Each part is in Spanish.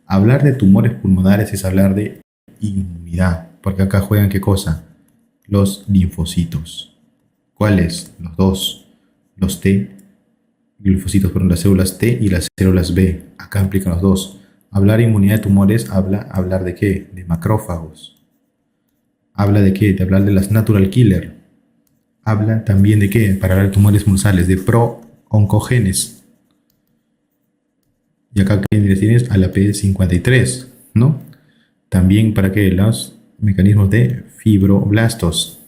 Hablar de tumores pulmonares es hablar de inmunidad, porque acá juegan ¿qué cosa? Los linfocitos. ¿Cuáles? Los dos. Los T, linfocitos, perdón, las células T y las células B. Acá implican los dos. Hablar de inmunidad de tumores hablar de qué? De macrófagos. ¿Habla de qué? De hablar de las natural killer. Habla también de qué? Para hablar de tumores muscales, de pro-oncogenes. Y acá tienes a la P53, ¿no? También para qué? Los mecanismos de fibroblastos.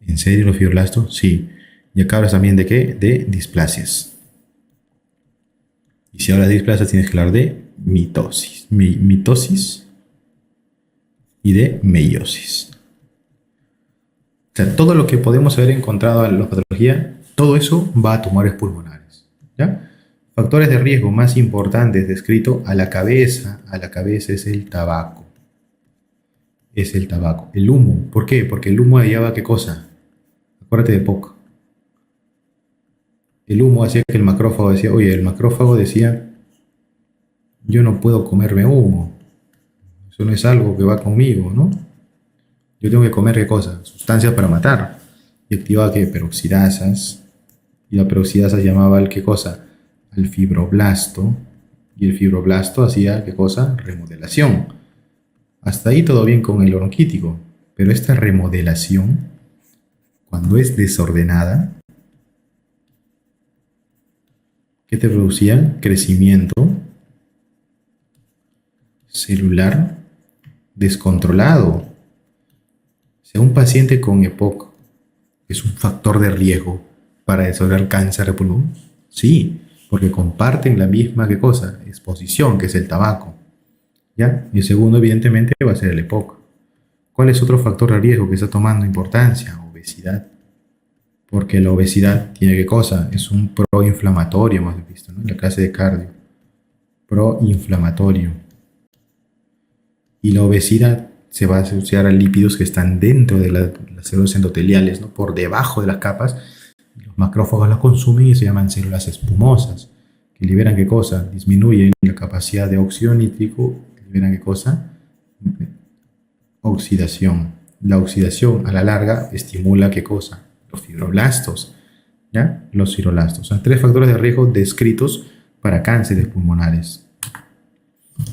¿En serio los fibroblastos? Sí. Y acá hablas también de qué? De displasias. Y si hablas de displasias tienes que hablar de mitosis. Mitosis y de meiosis. O sea, todo lo que podemos haber encontrado en la patología, todo eso va a tumores pulmonares. ¿Ya? Factores de riesgo más importantes descrito a la cabeza es el tabaco. Es el tabaco. El humo. ¿Por qué? Porque el humo lleva ¿qué cosa? Acuérdate de POC. El humo hacía que el macrófago decía, oye, el macrófago decía, yo no puedo comerme humo. Eso no es algo que va conmigo, ¿no? Yo tengo que comer ¿qué cosa? Sustancias para matar. Y activaba ¿qué? Peroxidasas. Y la peroxidasa llamaba al ¿qué cosa? Al fibroblasto. Y el fibroblasto hacía ¿qué cosa? Remodelación. Hasta ahí todo bien con el bronquítico. Pero esta remodelación, cuando es desordenada, ¿qué te producía? Crecimiento celular descontrolado. O sea, un paciente con EPOC es un factor de riesgo para desarrollar cáncer de pulmón. Sí, porque comparten la misma ¿qué cosa? Exposición, que es el tabaco. ¿Ya? Y el segundo, evidentemente, va a ser el EPOC. ¿Cuál es otro factor de riesgo que está tomando importancia? Obesidad. Porque la obesidad tiene ¿qué cosa? Es un proinflamatorio, hemos visto, ¿no? En la clase de cardio. Proinflamatorio. Y la obesidad se va a asociar a lípidos que están dentro de las células endoteliales, ¿no? Por debajo de las capas. Los macrófagos las consumen y se llaman células espumosas, que liberan ¿qué cosa? Disminuyen la capacidad de óxido nítrico, liberan ¿qué cosa? Oxidación. La oxidación a la larga estimula ¿qué cosa? Los fibroblastos. ¿Ya? Los fibroblastos. Son 3 factores de riesgo descritos para cánceres pulmonares.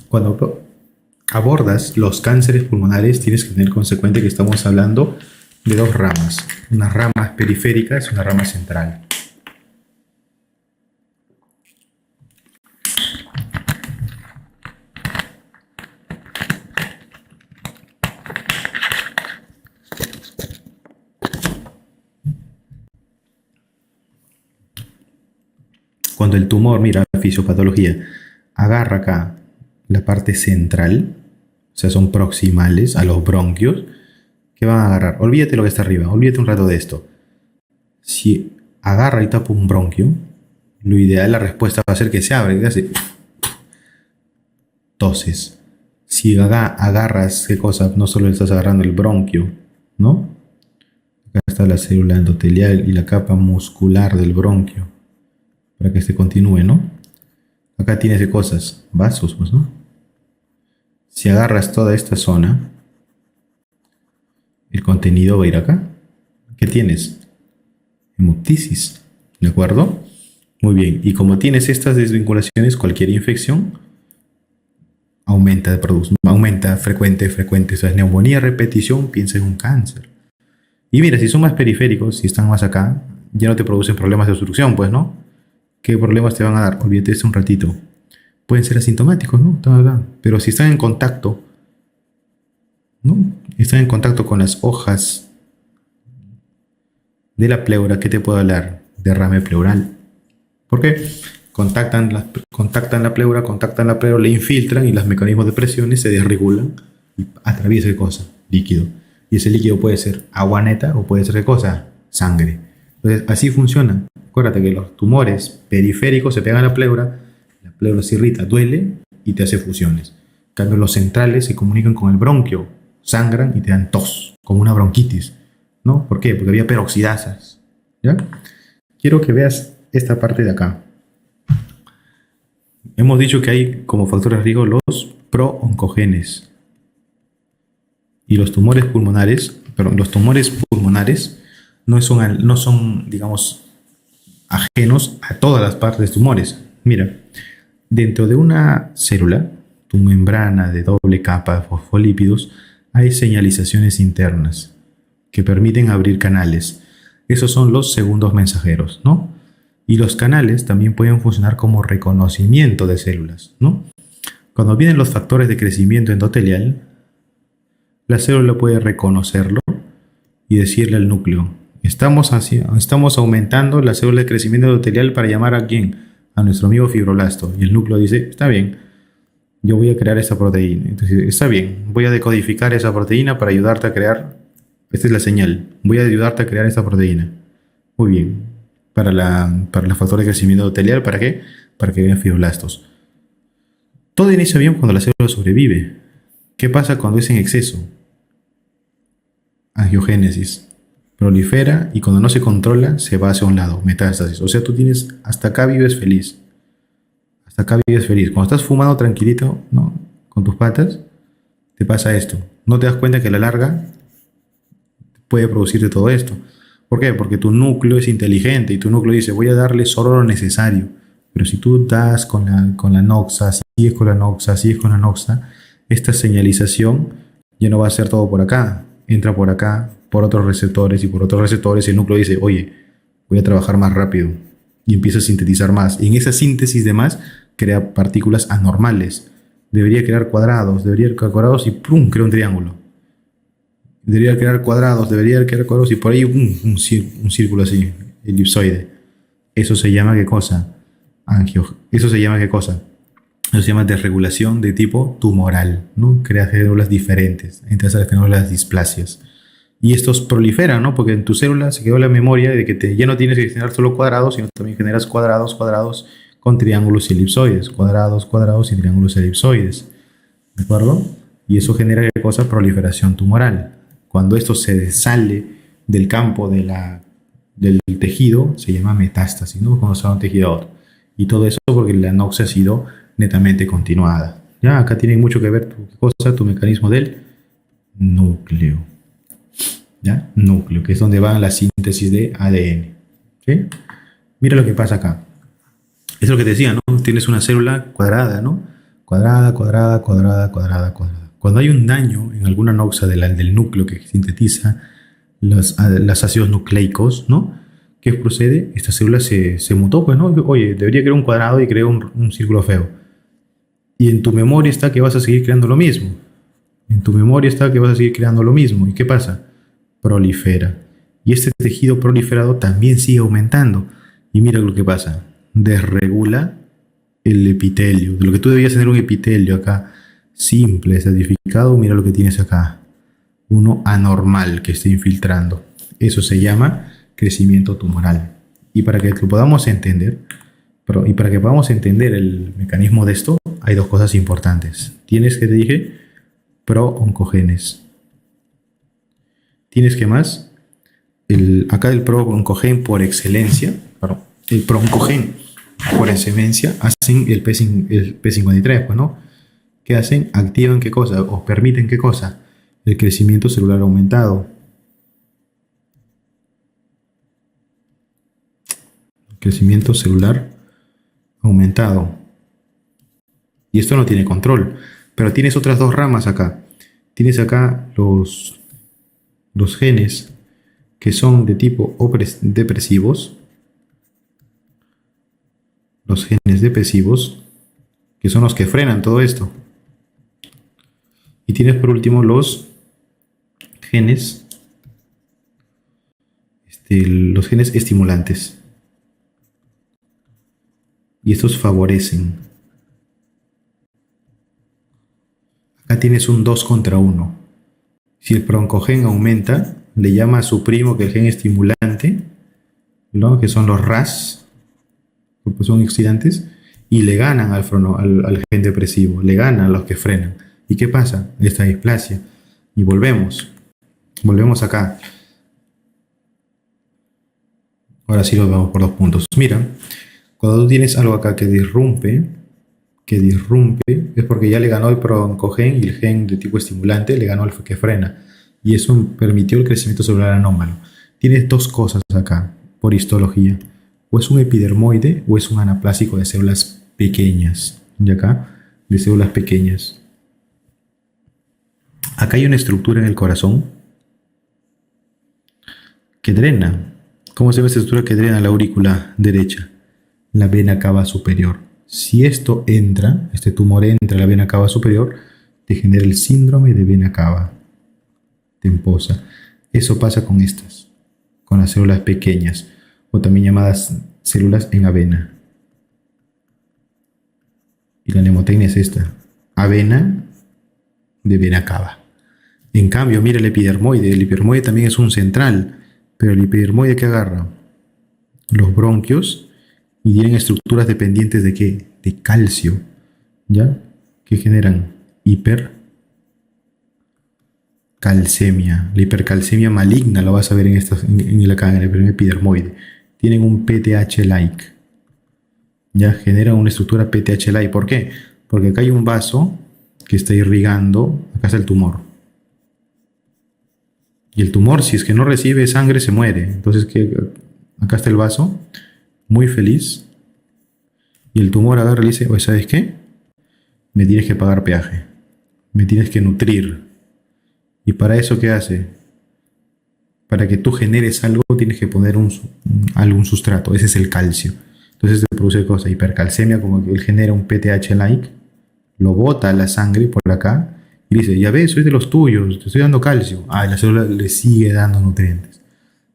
Cuando abordas los cánceres pulmonares, tienes que tener consecuente que estamos hablando de 2 ramas. Una rama periférica y una rama central. Cuando el tumor, mira la fisiopatología, agarra acá la parte central, o sea, son proximales a los bronquios, ¿qué van a agarrar? Olvídate lo que está arriba, olvídate un rato de esto. Si agarra y tapa un bronquio, lo ideal, la respuesta va a ser que se abre y hace toses. Si agarras, ¿qué cosa? No solo le estás agarrando el bronquio, ¿no? Acá está la célula endotelial y la capa muscular del bronquio, para que se continúe, ¿no? Acá tienes ¿qué cosas? Vasos, pues, ¿no? Si agarras toda esta zona, el contenido va a ir acá. ¿Qué tienes? Hemoptisis, ¿de acuerdo? Muy bien, y como tienes estas desvinculaciones, cualquier infección aumenta frecuente, o sea, es neumonía, repetición, piensa en un cáncer. Y mira, si son más periféricos, si están más acá, ya no te producen problemas de obstrucción, pues, ¿no? ¿Qué problemas te van a dar? Olvídate un ratito. Pueden ser asintomáticos, ¿no? Pero si están en contacto, ¿no? Están en contacto con las hojas de la pleura, ¿qué te puedo hablar? Derrame pleural. ¿Por qué? Contactan la pleura, le infiltran y los mecanismos de presiones se desregulan y atraviesa ¿qué cosa? Líquido. Y ese líquido puede ser agua neta o puede ser ¿qué cosa? Sangre. Entonces, así funciona. Acuérdate que los tumores periféricos se pegan a la pleura se irrita, duele y te hace fusiones. En cambio, los centrales se comunican con el bronquio, sangran y te dan tos, como una bronquitis, ¿no? ¿Por qué? Porque había peroxidasas, ¿ya? Quiero que veas esta parte de acá. Hemos dicho que hay como factores de riesgo los prooncogenes y los tumores pulmonares, perdón, los tumores pulmonares no son, digamos, ajenos a todas las partes de tumores. Mira, dentro de una célula, tu membrana de doble capa de fosfolípidos, hay señalizaciones internas que permiten abrir canales. Esos son los segundos mensajeros, ¿no? Y los canales también pueden funcionar como reconocimiento de células, ¿no? Cuando vienen los factores de crecimiento endotelial, la célula puede reconocerlo y decirle al núcleo, estamos aumentando la célula de crecimiento endotelial para llamar a quién, a nuestro amigo fibroblasto. Y el núcleo dice, está bien, yo voy a crear esa proteína. Entonces, está bien, voy a decodificar esa proteína para ayudarte a crear, esta es la señal, voy a ayudarte a crear esa proteína. Muy bien, para los factores de crecimiento endotelial, ¿para qué? Para que vean fibroblastos. Todo inicia bien cuando la célula sobrevive. ¿Qué pasa cuando es en exceso? Angiogénesis. Prolifera y cuando no se controla se va hacia un lado, metástasis. O sea, tú tienes, hasta acá vives feliz. Hasta acá vives feliz. Cuando estás fumando tranquilito, ¿no? Con tus patas, te pasa esto. No te das cuenta que a la larga puede producirte todo esto. ¿Por qué? Porque tu núcleo es inteligente y tu núcleo dice, voy a darle solo lo necesario. Pero si tú das con la noxa, sigues con la noxa, sigues con la noxa, esta señalización ya no va a ser todo por acá. Entra por acá, por otros receptores y por otros receptores. El núcleo dice, oye, voy a trabajar más rápido. Y empieza a sintetizar más. Y en esa síntesis de más, crea partículas anormales. Debería crear cuadrados y ¡pum! Crea un triángulo. Debería crear cuadrados y por ahí un círculo así, elipsoide. Eso se llama ¿qué cosa? Eso se llama ¿qué cosa? Eso se llama desregulación de tipo tumoral, ¿no? Crea células diferentes, entre esas tenemos las displasias. Y estos proliferan, ¿no? Porque en tu célula se quedó la memoria de que ya no tienes que generar solo cuadrados, sino también generas cuadrados con triángulos y elipsoides. Cuadrados y triángulos elipsoides. ¿De acuerdo? Y eso genera ¿qué cosa? Proliferación tumoral. Cuando esto se sale del campo del tejido, se llama metástasis, ¿no? Cuando se va de un tejido a otro. Y todo eso porque la noxa ha sido netamente continuada. Ya, acá tiene mucho que ver tu mecanismo del núcleo. ¿Ya? Núcleo, que es donde va la síntesis de ADN. ¿Sí? Mira lo que pasa acá. Es lo que te decía, ¿no? Tienes una célula cuadrada, ¿no? Cuadrada. Cuando hay un daño en alguna noxa del núcleo que sintetiza los ácidos nucleicos, ¿no? ¿Qué procede? Esta célula se mutó, pues, ¿no? Oye, debería crear un cuadrado y creó un círculo feo. Y en tu memoria está que vas a seguir creando lo mismo. ¿Y qué pasa? Prolifera. Y este tejido proliferado también sigue aumentando. Y mira lo que pasa. Desregula el epitelio. De lo que tú debías tener un epitelio acá simple, estratificado, mira lo que tienes acá. Uno anormal que está infiltrando. Eso se llama crecimiento tumoral. Y para que lo podamos entender, el mecanismo de esto, hay dos cosas importantes. Tienes, que te dije, prooncogenes. Tienes que más, acá el prooncogen por excelencia, el prooncogen por excelencia hacen el P53, pues, ¿no? ¿Qué hacen? Activan qué cosa, o permiten qué cosa, el crecimiento celular aumentado. Crecimiento celular aumentado. Y esto no tiene control. Pero tienes otras dos ramas acá. Tienes acá los genes que son de tipo depresivos. Los genes depresivos, que son los que frenan todo esto. Y tienes por último los genes estimulantes. Y estos favorecen. Acá tienes un 2 contra 1. Si el prooncogen aumenta, le llama a su primo que el gen estimulante, ¿no? Que son los RAS, que son oxidantes, y le ganan al gen depresivo, le ganan a los que frenan. ¿Y qué pasa? Esta displasia. Y volvemos acá. Ahora sí lo vemos por dos puntos. Mira, cuando tú tienes algo acá que disrumpe, que disrumpe, es porque ya le ganó el broncogen y el gen de tipo estimulante le ganó el que frena. Y eso permitió el crecimiento celular anómalo. Tienes dos cosas acá, por histología. O es un epidermoide o es un anaplásico de células pequeñas. Y acá, de células pequeñas. Acá hay una estructura en el corazón que drena. ¿Cómo se ve esta estructura que drena la aurícula derecha? La vena cava superior. Si esto entra, este tumor entra a la vena cava superior, te genera el síndrome de vena cava temposa. Eso pasa con estas, con las células pequeñas, o también llamadas células en avena. Y la mnemotecnia es esta, avena de vena cava. En cambio, mira el epidermoide también es un central, pero el epidermoide que agarra los bronquios y tienen estructuras dependientes de ¿qué? De calcio, ¿ya? Que generan hipercalcemia. La hipercalcemia maligna lo vas a ver en el primer epidermoide. Tienen un PTH-like. Ya generan una estructura PTH-like. ¿Por qué? Porque acá hay un vaso que está irrigando, acá está el tumor. Y el tumor, si es que no recibe sangre, se muere. Entonces, acá está el vaso, muy feliz. Y el tumor agarra y le dice, oye, ¿sabes qué? Me tienes que pagar peaje. Me tienes que nutrir. ¿Y para eso qué hace? Para que tú generes algo, tienes que poner algún sustrato. Ese es el calcio. Entonces se produce cosa, hipercalcemia, como que él genera un PTH-like, lo bota a la sangre por acá, y dice, ya ves, soy de los tuyos, te estoy dando calcio. Ah, y la célula le sigue dando nutrientes.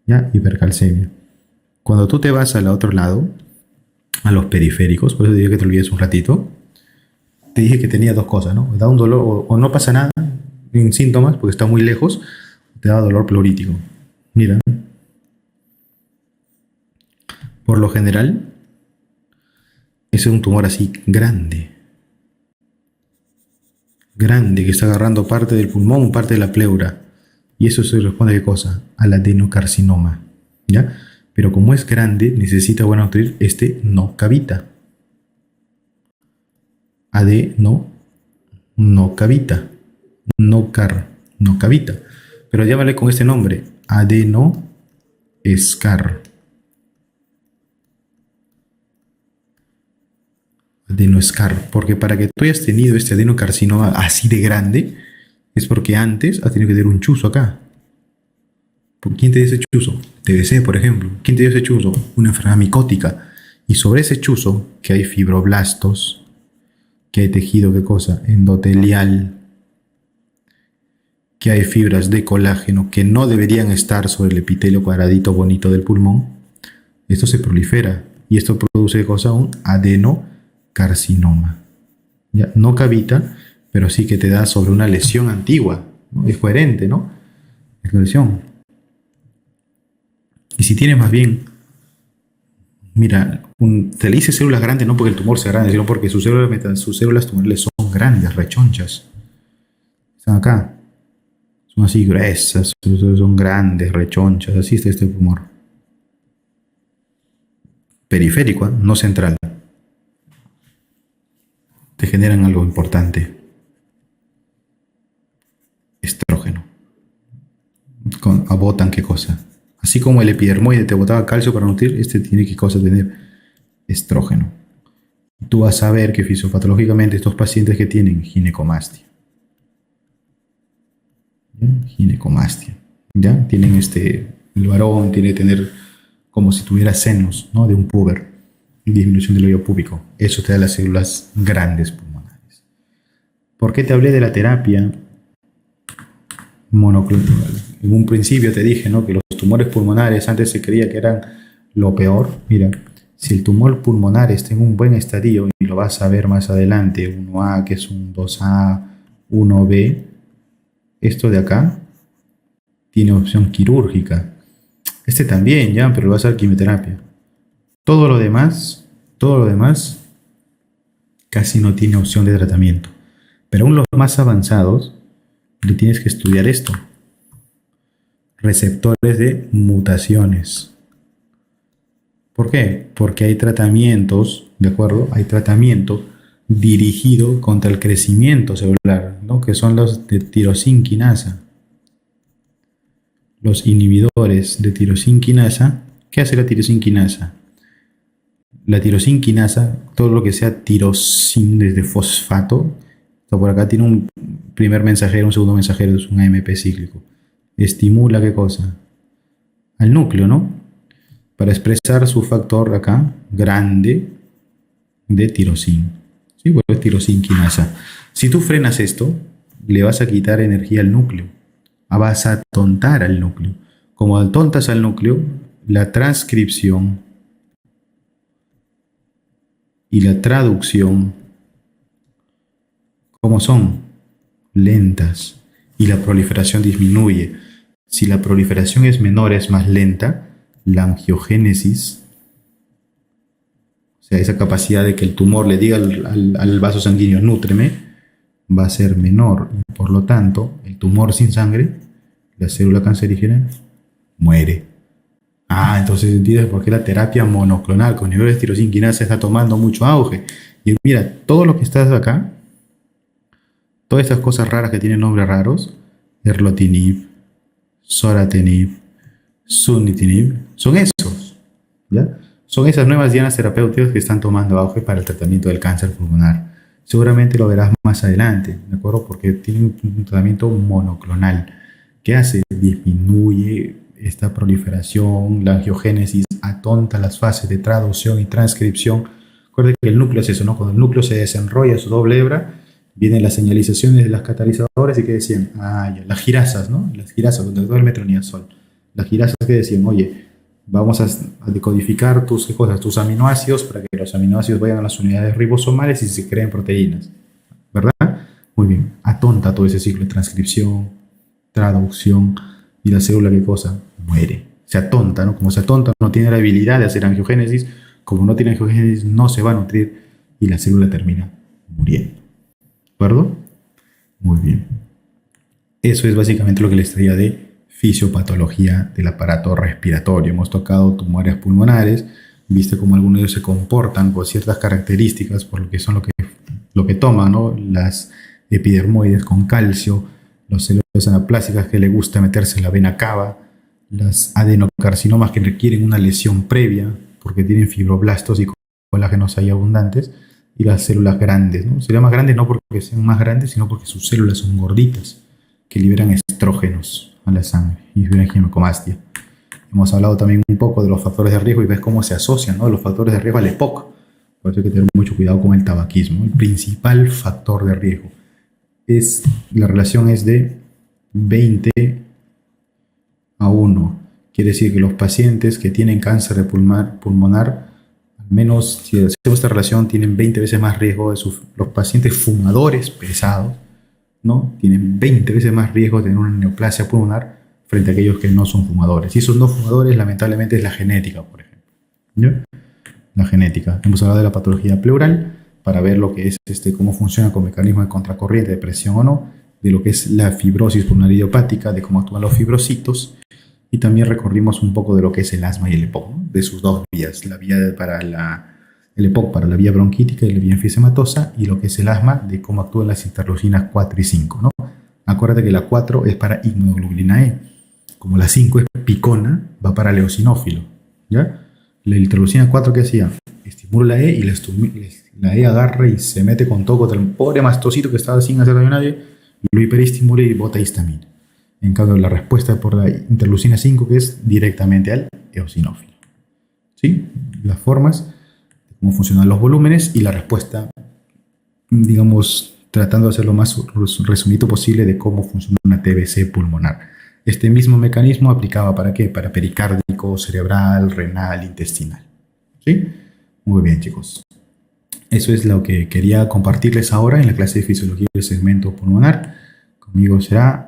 ¿Ya? Hipercalcemia. Cuando tú te vas al otro lado, a los periféricos, por eso te dije que te olvides un ratito, te dije que tenía dos cosas, ¿no? Da un dolor, o no pasa nada en síntomas, porque está muy lejos, te da dolor pleurítico. Mira. Por lo general, ese es un tumor así grande. Grande, que está agarrando parte del pulmón, parte de la pleura. Y eso se responde a qué cosa? Al adenocarcinoma. ¿Ya? Pero como es grande, necesita nutrir este no cavita. No cavita. No cavita. Pero llámale con este nombre. Adenoescar. Adenoescar. Porque para que tú hayas tenido este adenocarcinoma así de grande, es porque antes has tenido que tener un chuzo acá. ¿Quién te dio ese chuzo? TBC, por ejemplo. ¿Quién te dio ese chuzo? Una enfermedad micótica. Y sobre ese chuzo, que hay fibroblastos, que hay tejido, ¿qué cosa? Endotelial, que hay fibras de colágeno que no deberían estar sobre el epitelio cuadradito bonito del pulmón, esto se prolifera y esto produce, ¿qué cosa? Un adenocarcinoma. ¿Ya? No cavita, pero sí que te da sobre una lesión antigua, ¿no? Es coherente, ¿no? Es la lesión. Y si tienes más bien, mira, te le dice células grandes no porque el tumor sea grande, sino porque sus células tumorales son grandes, rechonchas. Están acá. Son así gruesas, son grandes, rechonchas. Así está este tumor. Periférico, ¿eh? No central. Te generan algo importante. Estrógeno. Abotan qué cosa. Así como el epidermoide te botaba calcio para nutrir, este tiene que cosa tener estrógeno. Tú vas a ver que fisiopatológicamente estos pacientes que tienen ginecomastia. ¿Ya? Ginecomastia. ¿Ya? Tienen el varón tiene que tener como si tuviera senos, ¿no? De un puber y disminución del vello púbico. Eso te da las células grandes pulmonares. ¿Por qué te hablé de la terapia monoclonal? En un principio te dije, ¿no? Que los tumores pulmonares antes se creía que eran lo peor. Mira, si el tumor pulmonar está en un buen estadio, y lo vas a ver más adelante, 1A, que es un 2A, 1B, esto de acá tiene opción quirúrgica. Este también, ya, pero va a ser quimioterapia. Todo lo demás, casi no tiene opción de tratamiento. Pero aún los más avanzados, le tienes que estudiar esto. Receptores de mutaciones. ¿Por qué? Porque hay tratamientos, ¿de acuerdo? Hay tratamientos dirigido contra el crecimiento celular, ¿no? Que son los de tirosinquinasa. Los inhibidores de tirosinquinasa. ¿Qué hace la tirosinquinasa? La tirosinquinasa, todo lo que sea tirosin desde fosfato, por acá tiene un primer mensajero, un segundo mensajero, es un AMP cíclico. Estimula ¿qué cosa? Al núcleo, ¿no? Para expresar su factor acá, grande, de tirosin. ¿Sí? Pues es tirosinquinasa. Si tú frenas esto, le vas a quitar energía al núcleo. Vas a atontar al núcleo. Como atontas al núcleo, la transcripción y la traducción, ¿cómo son? Lentas. Y la proliferación disminuye. Si la proliferación es menor, es más lenta, la angiogénesis, o sea, esa capacidad de que el tumor le diga al vaso sanguíneo, nútreme, va a ser menor. Y por lo tanto, el tumor sin sangre, la célula cancerígena, muere. Entonces entiendes por qué la terapia monoclonal con niveles de tirosinquinasa está tomando mucho auge. Y mira, todo lo que está acá, todas estas cosas raras que tienen nombres raros, erlotinib, soratinib, sunitinib, son esos, ¿ya? Son esas nuevas dianas terapéuticas que están tomando auge para el tratamiento del cáncer pulmonar. Seguramente lo verás más adelante, ¿de acuerdo? Porque tiene un tratamiento monoclonal. ¿Qué hace? Disminuye esta proliferación, la angiogénesis, atonta las fases de traducción y transcripción. Recuerden que el núcleo es eso, ¿no? Cuando el núcleo se desenrolla su doble hebra, vienen las señalizaciones de las catalizadores y que decían, ya, las girasas, ¿no? Las girasas, donde todo el metronidazol. Las girasas que decían, oye, vamos a decodificar tus aminoácidos para que los aminoácidos vayan a las unidades ribosomales y se creen proteínas, ¿verdad? Muy bien, atonta todo ese ciclo de transcripción, traducción, y la célula, ¿qué cosa? Muere. Se atonta, ¿no? Como se atonta, no tiene la habilidad de hacer angiogénesis. Como no tiene angiogénesis, no se va a nutrir y la célula termina muriendo. ¿De acuerdo? Muy bien. Eso es básicamente lo que les traía de fisiopatología del aparato respiratorio. Hemos tocado tumores pulmonares, viste cómo algunos de ellos se comportan con ciertas características por lo que son lo que toman, ¿no? Las epidermoides con calcio, los células anaplásicas que le gusta meterse en la vena cava, las adenocarcinomas que requieren una lesión previa porque tienen fibroblastos y colágenos ahí abundantes, y las células grandes, ¿no? Se llaman grandes no porque sean más grandes, sino porque sus células son gorditas, que liberan estrógenos a la sangre y liberan ginecomastia. Hemos hablado también un poco de los factores de riesgo y ves cómo se asocian, ¿no? Los factores de riesgo al EPOC. Por eso hay que tener mucho cuidado con el tabaquismo. El principal factor de riesgo la relación es de 20:1. Quiere decir que los pacientes que tienen cáncer de pulmonar, al menos si hacemos esta relación, tienen 20 veces más riesgo de los pacientes fumadores pesados, ¿no? Tienen 20 veces más riesgo de tener una neoplasia pulmonar frente a aquellos que no son fumadores. Y esos no fumadores, lamentablemente, es la genética, por ejemplo, ¿ya? La genética. Hemos hablado de la patología pleural para ver lo que es cómo funciona con mecanismo de contracorriente, de presión o no, de lo que es la fibrosis pulmonar idiopática, de cómo actúan los fibrocitos, y también recorrimos un poco de lo que es el asma y el EPOC, ¿no? De sus dos vías, el EPOC para la vía bronquítica y la vía enfisematosa, y lo que es el asma, de cómo actúan las interleucinas 4 y 5, ¿no? Acuérdate que la 4 es para inmunoglobulina E, como la 5 es picona, va para el eosinófilo, ¿ya? La interleucina 4, ¿qué hacía? Estimula la E y la E agarra y se mete con todo contra el pobre mastocito que estaba sin hacer daño a nadie, lo hiperestimula y bota histamina. En cambio, la respuesta por la interleucina 5, que es directamente al eosinófilo. ¿Sí? Las formas, de cómo funcionan los volúmenes y la respuesta, digamos, tratando de hacer lo más resumido posible de cómo funciona una TBC pulmonar. Este mismo mecanismo aplicaba ¿para qué? Para pericárdico, cerebral, renal, intestinal. ¿Sí? Muy bien, chicos. Eso es lo que quería compartirles ahora en la clase de fisiología del segmento pulmonar. Conmigo será